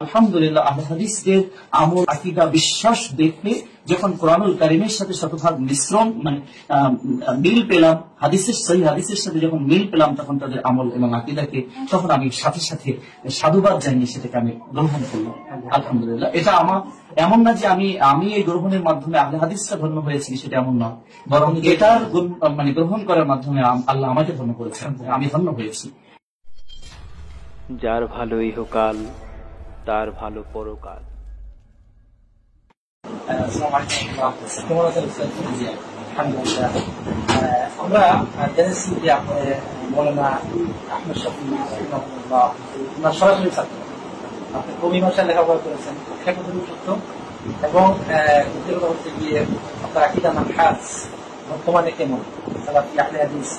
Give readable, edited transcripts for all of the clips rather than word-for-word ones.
আলহামদুলিল্লাহ আহলে হাদিসদের আমল আকীদা বিশ্বাস দেখে যখন কোরআনুল কারীমের সাথে শতভাগ মিশ্রণ মিল পেলাম, সহিহ হাদিসের সাথে যখন মিল পেলাম, তখন তাদের আমল এবং আকীদাকে তখন আমি সাথে সাথে সাধুবাদ জানিয়ে সেটাকে আমি গ্রহণ করলাম। আলহামদুলিল্লাহ। এটা আমার এমন না যে আমি এই গ্রহণের মাধ্যমে আহলে হাদিসরা ধন্য হয়েছি, সেটা এমন না, বরং এটার গ্রহণ করার মাধ্যমে আল্লাহ আমাকে ধন্য করেছেন, আমি ধন্য হয়েছি। যার ভালো ইহকাল তার ভালো পরকাল। আমরা জেনেছি যে মৌলানা আহমদ শফি রাহিমাহুল্লাহ সরাসরি ছাত্র, আপনি কবি ভাষায় লেখাপড়া করেছেন, সত্য এবং দ্বিতীয় হচ্ছে গিয়ে আপনার আকীদা মানহাজ বর্তমানে কেমন, সালাফি আহলে হাদিস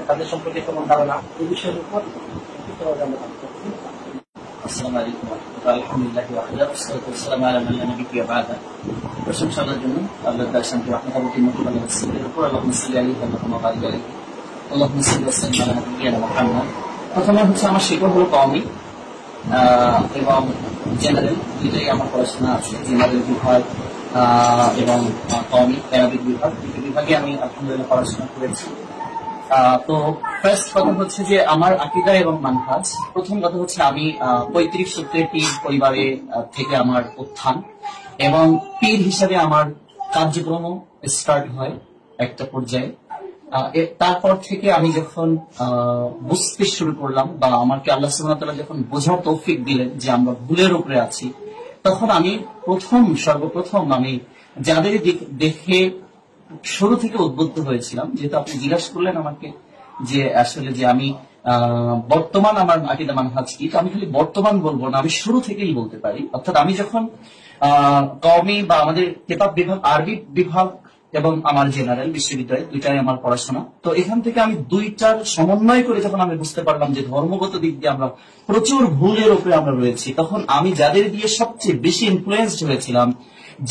তাদের সম্পর্কে কেমন ধারণা, এই বিষয়ের উপর আসসালামু আলাইকুম ওয়া রাহমাতুল্লাহি আলহামদুলিল্লাহ ওয়াহদা ওয়াসসালাতু ওয়াসসালামু আলা মান লা নাবিয়্যা বা'দা। প্রশংসা আল্লাহর জন্য, আল্লাহর দয়া শান্তি রহমত বরকত মুহাম্মদ রাসূলের উপর, আল্লাহুম্মা সাল্লি আলাইহি ওয়া বারিক আলাইহি, আল্লাহুম্মা সাল্লি ওয়া সাল্লিম আলা নাবিয়্যিনা মুহাম্মদ। প্রথমে হচ্ছে আমার শিক্ষা হলো কওমি এবং জেনারেল, দুইটাই আমার পড়াশোনা আছে, জেনারেল বিভাগ এবং কওমি অ্যারাবিক বিভাগ, দুই বিভাগে আমি আলহামদুলিল্লাহ পড়াশোনা করেছি। তো ফার্স্ট কথা হচ্ছে যে আমার আকীদা এবং মানহাজ। প্রথম কথা হচ্ছে আমি পৈতৃক সূত্রে পীর পরিবারে থেকে আমার উত্থান, এবং পীর হিসাবে আমার কার্যক্রম স্টার্ট হয় একটা পর্যায়ে। তারপর থেকে আমি যখন বুঝতে শুরু করলাম, বা আমাকে আল্লাহ সুবহানাহু ওয়া তাআলা যখন বোঝার তৌফিক দিলেন যে আমরা ভুলের উপরে আছি, তখন আমি সর্বপ্রথম আমি যাদের দেখে শুরু থেকে উদ্বুদ্ধ হয়েছিলাম, যেহেতু আপনি জিজ্ঞাসা করলেন আমাকে যে আসলে যে আমি বর্তমান আমার আকীদা মানহাজ কি, তো আমি খালি বর্তমান বলবো না, আমি শুরু থেকেই বলতে পারি। অর্থাৎ আমি যখন কওমি বা আমাদের কিতাব বিভাগ, আরবি বিভাগ এবং আমার জেনারেল বিশ্ববিদ্যালয়, দুইটাই আমার পড়াশোনা, তো এখান থেকে আমি দুইটার সমন্বয় করে যখন আমি বুঝতে পারলাম যে ধর্মগত দিক দিয়ে আমরা প্রচুর ভুলের উপরে আমরা রয়েছি, তখন আমি যাদের দিয়ে সবচেয়ে বেশি ইনফ্লুয়েন্সড হয়েছিলাম,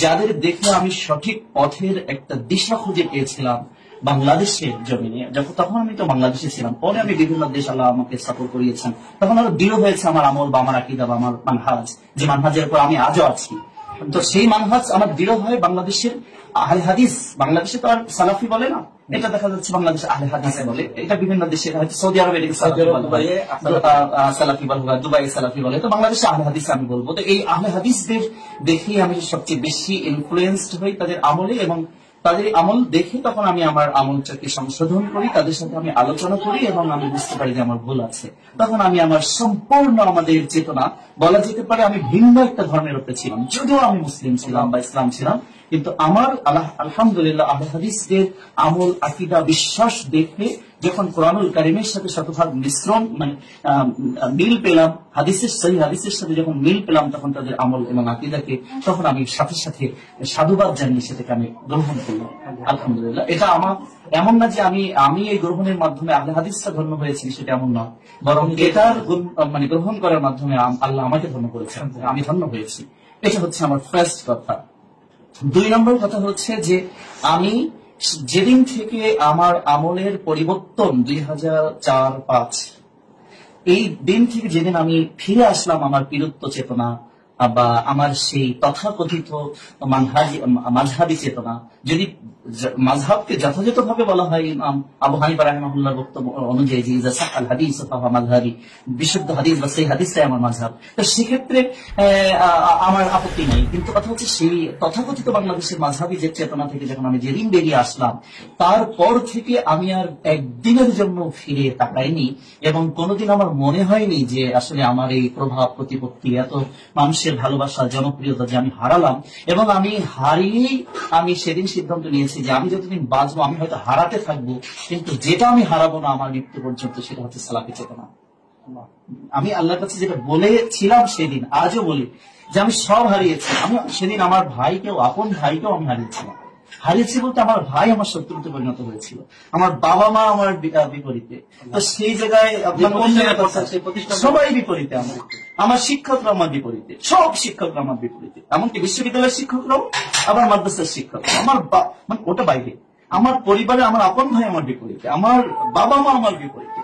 যাদের দেখে আমি সঠিক পথের একটা দিশা খুঁজে পেয়েছিলাম বাংলাদেশের জমিনে, তখন আমি তো বাংলাদেশে ছিলাম, পরে আমি বিভিন্ন দেশ আল্লাহ আমাকে সাপোর্ট করিয়েছেন, তখন আরো দৃঢ় হয়েছে আমার আমল বা আমার আকীদা বা আমার মানহাজ, যে মানহাজের উপর আমি আজও আছি। তো সেই মানহাজ আমার দৃঢ় হয় বাংলাদেশের আহলে হাদিস, বাংলাদেশে তো আর সালাফি বলে না, এটা দেখা যাচ্ছে বাংলাদেশে আহলে হাদিস বলে, এটা বিভিন্ন দেশে হয়তো সৌদি আরবে সালাফি বলে, দুবাই সালাফি বলে, তো বাংলাদেশে আহলে হাদিস আমি বলবো। তো এই আহলে হাদিসদের দেখে আমি সবচেয়ে বেশি ইনফ্লুয়েন্সড হই তাদের আমলে, এবং তাদের আমল দেখে তখন আমি আমার আমলটাকে সংশোধন করি, তাদের সাথে আমি আলোচনা করি, এবং আমি বুঝতে পারি যে আমার ভুল আছে। তখন আমি আমার সম্পূর্ণ আমাদের চেতনা, বলা যেতে পারে আমি ভিন্ন একটা ধর্মের উপরে ছিলাম, যদিও আমি মুসলিম ছিলাম বা ইসলাম ছিলাম, কিন্তু আমার আলহামদুলিল্লাহ আহলে হাদিসদের আমল আকীদা বিশ্বাস দেখে যখন কোরআনুল কারীমের সাথে শতভাগ মিশ্রণ মিল পেলাম, সহিহ হাদিসের সাথে যখন মিল পেলাম, তখন তাদের আমল এবং আকীদাকে তখন আমি সাথে সাথে সাধুবাদ জানিয়ে সেটাকে আমি গ্রহণ করলাম। আলহামদুলিল্লাহ। এটা আমার এমন না যে আমি এই গ্রহণের মাধ্যমে আহলে হাদিসরা ধন্য হয়েছি, সেটা এমন না, বরং এটার গ্রহণ করার মাধ্যমে আল্লাহ আমাকে ধন্য করেছেন, আমি ধন্য হয়েছি। এটা হচ্ছে আমার ফার্স্ট কথা। 2 নম্বর কথা হচ্ছে যে আমি যেদিন থেকে আমার আমলের পরিবর্তন 2004-05 এই দিন থেকে যেদিন আমি ফিরে আসলাম আমার পীরত্ব চেতনা বা আমার সেই তথাকথিত মাযহাবী চেতনা, যদি মাযহাবকে যথাযথভাবে বলা হয় ইমাম আবু হানিফা রাহিমাহুল্লাহর বক্তব্য অনুযায়ী যে ইযা সাহাল হাদিস ফাহুয়া মাযহাবি, বিশুদ্ধ হাদিস বা সেই হাদিসটাই আমার মাযহাব, তো সেক্ষেত্রে আমার আপত্তি নেই। কিন্তু কথা হচ্ছে সেই তথাকথিত বাংলাদেশের মাযহাবী যে চেতনা থেকে যখন আমি যেদিন বেরিয়ে আসলাম, তারপর থেকে আমি আর একদিনের জন্য ফিরে তাকাইনি, এবং কোনোদিন আমার মনে হয়নি যে আসলে আমার এই প্রভাব প্রতিপত্তি, এত মানুষের ভালোবাসা, জনপ্রিয়তা যে আমি হারালাম, এবং আমি হারিয়েই আমি সেদিন সিদ্ধান্ত নিয়েছি যে আমি যতদিন বাঁচবো আমি হয়তো হারাতে থাকবো, কিন্তু যেটা আমি হারাবো না আমার মৃত্যু পর্যন্ত, সেটা হচ্ছে সালাফি চেতনা। আমি আল্লাহর কাছে যেটা বলেছিলাম সেদিন, আজও বলি যে আমি সব হারিয়েছি। আমি সেদিন আমার ভাইকেও, আপন ভাইকেও আমি হারিয়েছি বলতে আমার ভাই আমার শত্রুতে পরিণত হয়েছিল, আমার বাবা মা আমার বিপরীতে, তো সেই জায়গায় সবাই বিপরীতে, আমার শিক্ষকরা আমার বিপরীতে, সব শিক্ষকরা আমার বিপরীতে, এমনকি বিশ্ববিদ্যালয়ের শিক্ষকরাও, আবার মাদ্রাসার শিক্ষক, আমার ওটা বাইরে, আমার পরিবারে আমার আপন ভাই আমার বিপরীতে, আমার বাবা মা আমার বিপরীতে।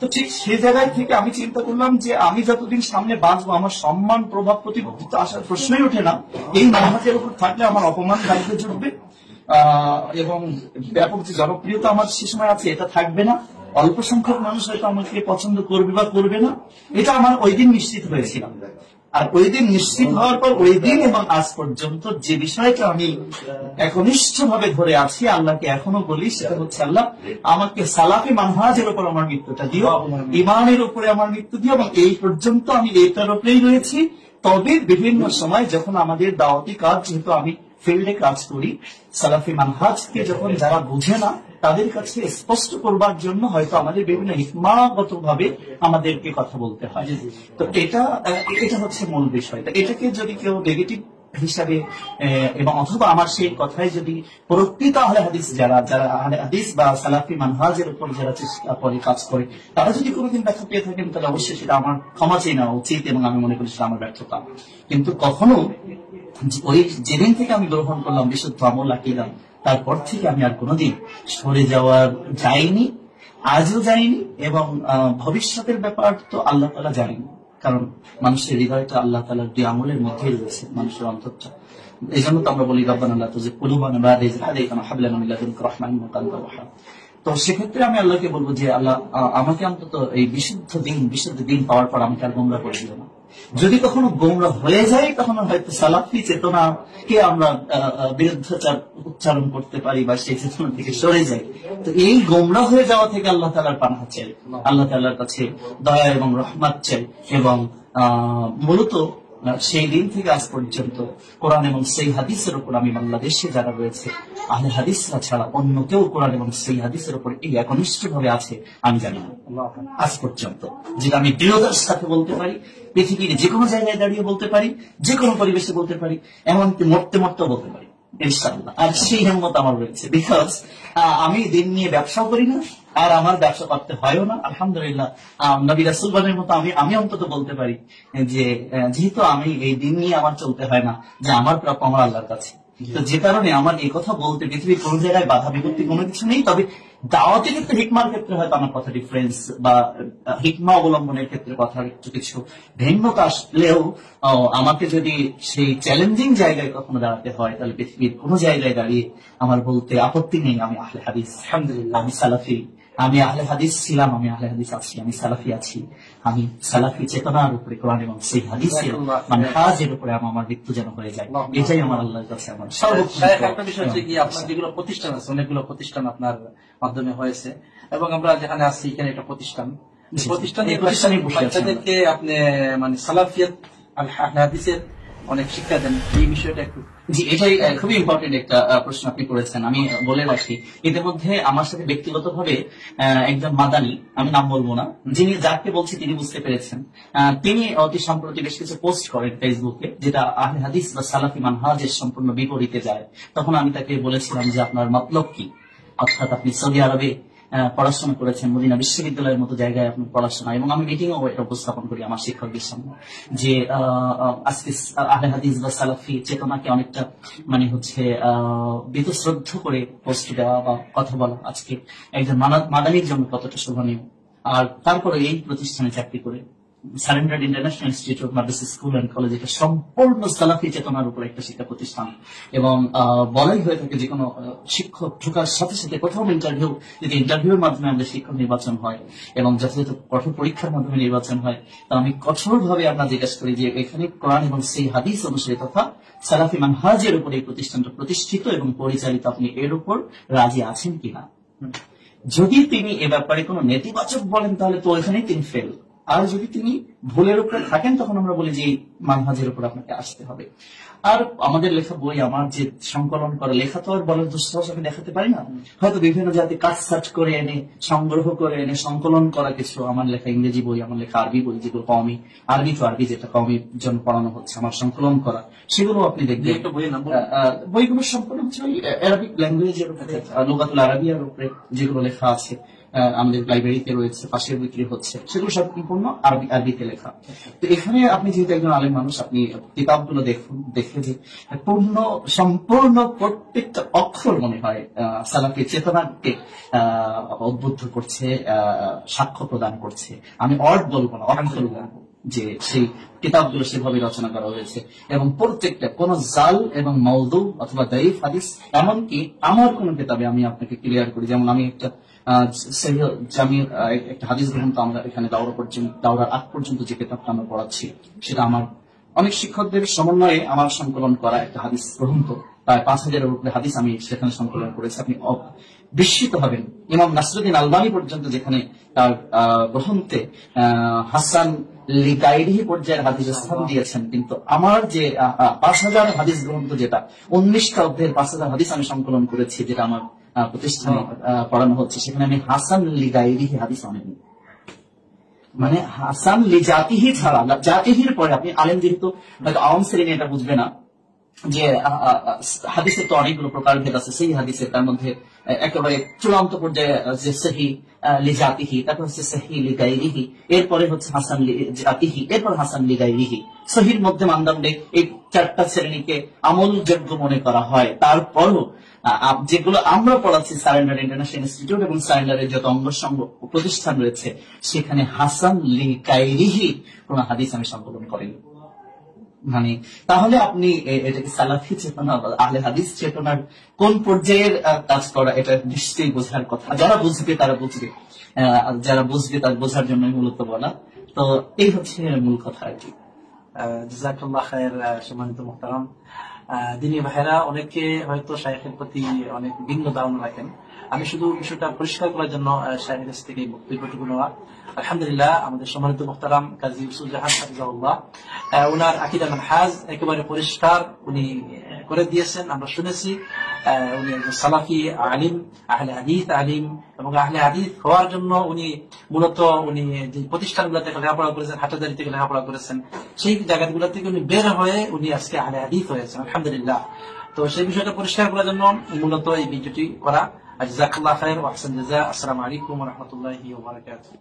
তো ঠিক সেই জায়গায় থেকে আমি চিন্তা করলাম যে আমি যতদিন সামনে বাঁচবো আমার সম্মান প্রভাব প্রতিপত্তি আসার প্রশ্নই ওঠে না। এই মানহাজের উপর থাকলে আমার অপমান গাড়িতে জুটবে এবং ব্যাপক যে জনপ্রিয়তা আমার সে সময় আছে এটা থাকবে না। অল্প সংখ্যক মানুষ হয়তো আমাকে পছন্দ করবে বা করবে না, এটা আমার ওই দিন নিশ্চিত হয়েছিলাম। আর ওই দিন নিশ্চিত হওয়ার পর ওই দিন এবং আজ পর্যন্ত যে বিষয়টা আমি একনিষ্ঠ ভাবে ধরে আছি, আল্লাহকে এখনো বলি, সেটা হচ্ছে আল্লাহ আমাকে সালাফি মানহাজের উপর আমার মৃত্যুটা দিও, ইমানের উপরে আমার মৃত্যু দিও, এবং এই পর্যন্ত আমি এইটার উপরেই রয়েছি। তবে বিভিন্ন সময় যখন আমাদের দাওয়াতি কাজ, যেহেতু আমি ফিল্ডে কাজ করি, সালাফি মানহাজকে যখন যারা বুঝে না তাদের কাছে স্পষ্ট করবার জন্য হয়তো আমাদের বিভিন্ন হিকমাগত ভাবে আমাদেরকে কথা বলতে হয়। তো এটা হচ্ছে মূল বিষয়। এটাকে যদি কেউ নেগেটিভ হিসাবে এবং অথবা আমার সেই কথায় যদি প্রকৃত আহলে হাদিস যারা আহলে হাদিস বা সালাফি মানহাজের উপর যারা চেষ্টা করে কাজ করে, তারা যদি কোনোদিন ব্যর্থ পেয়ে থাকেন তাহলে অবশ্যই সেটা আমার ক্ষমা চেয়ে নেওয়া উচিত, এবং আমি মনে করি সেটা আমার ব্যর্থতা। কিন্তু কখনো ওই যেদিন থেকে আমি গ্রহণ করলাম বিশুদ্ধ আমল আকিদা, তারপর থেকে আমি আর কোনোদিন সরে যাইনি, আজও যাইনি, এবং ভবিষ্যতের ব্যাপার তো আল্লাহ তাআলা জানেন। কারণ মানুষের হৃদয়টা আল্লাহ তাআলার দুই আঙুলের মধ্যেই রয়েছে, মানুষের অন্তরটা। এই জন্য তো আমরা বলি রব্বানা লা তুযিগ কুলুবানা বা'দা ইয হাদাইতানা ওয়া হাব লানা মিন লাদুনকা রাহমাতান ইন্নাকা আনতাল ওয়াহ্হাব। তো সেক্ষেত্রে আমি আল্লাহকে বলবো যে আল্লাহ আমাকে অন্তত এই বিশুদ্ধ দিন পাওয়ার পর আমাকে আর গোমরা করে দিও না। যদি কখনো গোমরা হয়ে যায় তখন হয়তো সালাফি চেতনাকে আমরা বিরুদ্ধাচার উচ্চারণ করতে পারি বা সেই চেতনা থেকে সরে যাই। তো এই গোমরা হয়ে যাওয়া থেকে আল্লাহ তাআলার পানাহ চাই, আল্লাহ তাআলার কাছে দয়া এবং রহমত চাই। এবং মূলত সেই দিন থেকে আজ পর্যন্ত কোরআন এবং সেই হাদিসের উপর আমি বাংলাদেশে যারা রয়েছে আহলে হাদিসরা ছাড়া অন্য কেউ কোরআন এবং সেই হাদিসের উপর এই একনিষ্ঠ ভাবে আছে আমি জানি না আজ পর্যন্ত, যেটা আমি দৃঢ়তার সাথে বলতে পারি, পৃথিবীর যে কোনো জায়গায় দাঁড়িয়ে বলতে পারি, যে কোনো পরিবেশে বলতে পারি, এমনকি মরতে মরতেও বলতে পারি ইনশাআল্লাহ। আর সেই হিম্মত আমার রয়েছে, বিকজ আমি দিন নিয়ে ব্যবসাও করি না, আর আমার ব্যবসা করতে হয়ও না। আলহামদুলিল্লাহ, নবী রাসূলগণের মতো আমি অন্তত বলতে পারি যে যেহেতু আমি এই দিন নিয়ে আমার চলতে হয় না, যে আমার প্রাপ্য আমার আল্লাহর কাছে। তো যে কারণে আমার এই কথা বলতে পৃথিবীর কোন জায়গায় বাধা বিপত্তি কোনো কিছু নেই। তবে দাওয়াতের ক্ষেত্রে, হিকমার ক্ষেত্রে হয়তো আমার কথা ডিফারেন্স বা হিকমা অবলম্বনের ক্ষেত্রে কথা একটু কিছু ভিন্নতা আসলেও আমাকে যদি সেই চ্যালেঞ্জিং জায়গায় কখনো দাঁড়াতে হয়, তাহলে পৃথিবীর কোনো জায়গায় দাঁড়িয়ে আমার বলতে আপত্তি নেই আমি আহলে হাদিস, আলহামদুলিল্লাহ, আমি সালাফি, আমি আহলে হাদিস ছিলাম, আমি আহলে হাদিস আছি, আমি সালাফি আছি, আমি সালাফি চেতনার উপরে কোরআন এবং সেই হাদিসের মানহাজের উপরে আমার মৃত্যু যেন হয়ে যায়, এটাই আমার আল্লাহর কাছে আমার সর্বোচ্চ। একটা বিষয় হচ্ছে কি, আপনার যেগুলো প্রতিষ্ঠান আছে, অনেকগুলো প্রতিষ্ঠান আপনার মাধ্যমে হয়েছে, এবং আমরা যেখানে আছি এখানে একটা প্রতিষ্ঠান, বাচ্চাদেরকে আপনি মানে সালাফিয়াত আহলে হাদিসের অনেক শিক্ষা দেন, এই বিষয়টা একটু। জি, এটাই খুবই ইম্পর্টেন্ট একটা প্রশ্ন আপনি করেছেন। আমি বলে রাখি, এদের মধ্যে আমার সাথে ব্যক্তিগতভাবে একজন মাদানী, আমি নাম বলবো না, যিনি যাকে বলছি তিনি বুঝতে পেরেছেন। তিনি অতি সম্প্রতি বেশ কিছু পোস্ট করেন ফেসবুকে, যেটা আহলে হাদিস বা সালাফি মানহাজের সম্পূর্ণ বিপরীতে যায়। তখন আমি তাকে বলেছিলাম যে আপনার মতলব কি, অর্থাৎ আপনি সৌদি আরবে পড়াশোনা করেছেন, মদিনা বিশ্ববিদ্যালয়ের মতো জায়গায় আপনার পড়াশোনা, এবং আমি মিটিংও এটা উপস্থাপন করি আমার শিক্ষকদের সামনে যে আজকে আহলে হাদিস বা সালাফি চেতনাকে অনেকটা মানে হচ্ছে বীতশ্রদ্ধ করে পোস্ট দেওয়া বা কথা বলা আজকে একজন মাদানীর জন্য কতটা শোভনীয়। আর তারপরে এই প্রতিষ্ঠানে চাকরি করে surrendered international institute Madrasa school and college, এটা সম্পূর্ণ সালাফি চেতনার উপর একটা শিক্ষা প্রতিষ্ঠান। এবং বলাই হয়ে থাকে যে কোনো শিক্ষক ঢোকার সাথে সাথে প্রথম যদি ইন্টারভিউর মাধ্যমে আমাদের শিক্ষক নির্বাচন হয় এবং যথাযথ কঠোর পরীক্ষার মাধ্যমে নির্বাচন হয়, তা আমি কঠোরভাবে আমরা জিজ্ঞাসা করি যে এখানে কোরআন এবং সেই হাদিস অনুসারে তথা সালাফি মানহাজের উপর এই প্রতিষ্ঠানটা প্রতিষ্ঠিত এবং পরিচালিত, আপনি এর উপর রাজি আছেন কিনা। যদি তিনি এ ব্যাপারে কোনো নেতিবাচক বলেন তাহলে তো এখানেই তিনি ফেল। আর যদি তিনি ভুলের উপরে থাকেন তখন আমরা বলি যে মানহাজের উপর আপনাকে আসতে হবে। আর আমাদের লেখা বই, আমার যে সংকলন করা লেখা তো আর বলার দুঃসাহস আমি দেখাতে পারি না। হয়তো বিভিন্ন জাতি কাটসাট করে এনে সংগ্রহ করে এনে সংকলন করা কিছু আমার লেখা ইংরেজি বই, আমার লেখা আরবি বই, যেগুলো কওমি আরবি যেটা কওমির জন্য পড়ানো হচ্ছে, আমার সংকলন করা, সেগুলো আপনি দেখবেন। বইগুলো সম্পূর্ণ হচ্ছে ওই অ্যারাবিক ল্যাঙ্গুয়েজের উপরে, লুগাতুল আরাবিয়ার উপরে যেগুলো লেখা আছে, আমাদের লাইব্রেরিতে রয়েছে, পাশে বিক্রি হচ্ছে, সেগুলো সব সম্পূর্ণ আরবিতে লেখা। তো এখানে আপনি যেহেতু একজন আলেম মানুষ, আপনি কিতাবগুলো দেখুন, দেখে যে সম্পূর্ণ প্রত্যেকটা অক্ষর মনে হয় সালাফি চেতনাকে উদ্বুদ্ধ করছে, সাক্ষ্য প্রদান করছে। আমি অর্ড বলবো না, অক্ষর বলবো, যে সেই কিতাবগুলো সেভাবে রচনা করা হয়েছে এবং প্রত্যেকটা কোন জাল এবং মওদু অথবা দাইফ হাদিস, এমনকি আমার কোন কিতাবে আমি আপনাকে ক্লিয়ার করি, যেমন আমি একটা জামির একটা হাদিস গ্রন্থ আমরা এখানে দাওরার আগ পর্যন্ত যে কিতাবটা আমরা পড়াচ্ছি, সেটা আমার অনেক শিক্ষকদের সমন্বয়ে আমার সংকলন করা একটা হাদিস গ্রন্থ, প্রায় 5000-এর উপরে হাদিস আমি সেখানে সংকলন করেছি। আপনি বিস্মিত হবেন, ইমাম নাসরুদ্দিন আলবানী পর্যন্ত যেখানে তার গ্রন্থে হাসান লিগাইরি পর্যায়ের হাদিস স্থান দিয়েছেন, কিন্তু আমার যে 5000 হাদিস গ্রন্থ, যেটা 19টা অধ্যায়ের 5000 হাদিস আমি সংকলন করেছি, যেটা আমার প্রতিষ্ঠানে পড়ানো হচ্ছে, সেখানে আমি হাসান লিগাইরি হাদিস আনেনি। মানে হাসান লিজাতিহি ছাড়া, জাতিহির পরে আপনি আলেম যেহেতু হয়তো আওয়াম শ্রেণী এটা বুঝবে না যে হাদিসের তো অনেকগুলো প্রকারভেদ আছে, সেই হাদিসের তার মধ্যে একেবারে চূড়ান্ত পর্যায়ে যে সহি লিজাতিহি, তারপর হচ্ছে সহি লিগাইরিহি, এরপরে হচ্ছে হাসান লিজাতিহি, এরপর হাসান লিগাইরিহি। সহির মধ্যে মানদণ্ডে এই 4টা শ্রেণীকে আমলযোগ্য মনে করা হয়। তারপরও যেগুলো আমরা পড়াচ্ছি সারেন্ডার ইন্টারন্যাশনাল ইনস্টিটিউট এবং সারেন্ডারের যত অঙ্গ প্রতিষ্ঠান রয়েছে, সেখানে হাসান লিগাইরিহি কোন হাদিস আমি সংকলন করিনি। মানে তাহলে আপনি এটাকে সালাফি চেতনা বা আহলে হাদিস চেতনার কোন পর্যায়ের কাজ করা, এটা নিশ্চয়ই বোঝার কথা। যারা বুঝবে তারা বুঝবে, যারা বুঝবে তার বোঝার জন্য মূলত বলা। তো এই হচ্ছে মূল কথা আর কি। জাযাকাল্লাহ খায়ের। সম্মানিত মুহতারাম দিনী ভাইরা, অনেকে হয়তো শাইখের প্রতি অনেক ভিন্ন ধারণা রাখেন। আমি শুধু বিষয়টা পরিষ্কার করার জন্য শাইখের কাছ থেকে বক্তব্যটুকু নেওয়া। আলহামদুলিল্লাহ, আমাদের সম্মানিত মুহতারাম কাজী ইউসুফ জাহান হাফিজাহুল্লাহ, ওনার আকীদা মানহাজ একেবারে পরিষ্কার উনি করে দিয়েছেন, আমরা শুনেছি। উনি একজন সালাফি আলিম, আহলে হাদিস আলিম, এবং আহলে হাদিস হওয়ার জন্য উনি মূলত উনি যে প্রতিষ্ঠানগুলোতে লেখাপড়া করেছেন, হাটাজারি থেকে লেখাপড়া করেছেন, সেই জায়গাগুলো থেকে উনি বের হয়ে উনি আজকে আহলে হাদিস হয়েছেন, আলহামদুলিল্লাহ। তো সেই বিষয়টা পরিষ্কার করার জন্য মূলত এই ভিডিওটি করা। জাযাকাল্লাহ খায়র ওয়া আহসান জাযা। আসসালামু আলাইকুম ওয়া রাহমাতুল্লাহি ওয়া বারাকাতুহু।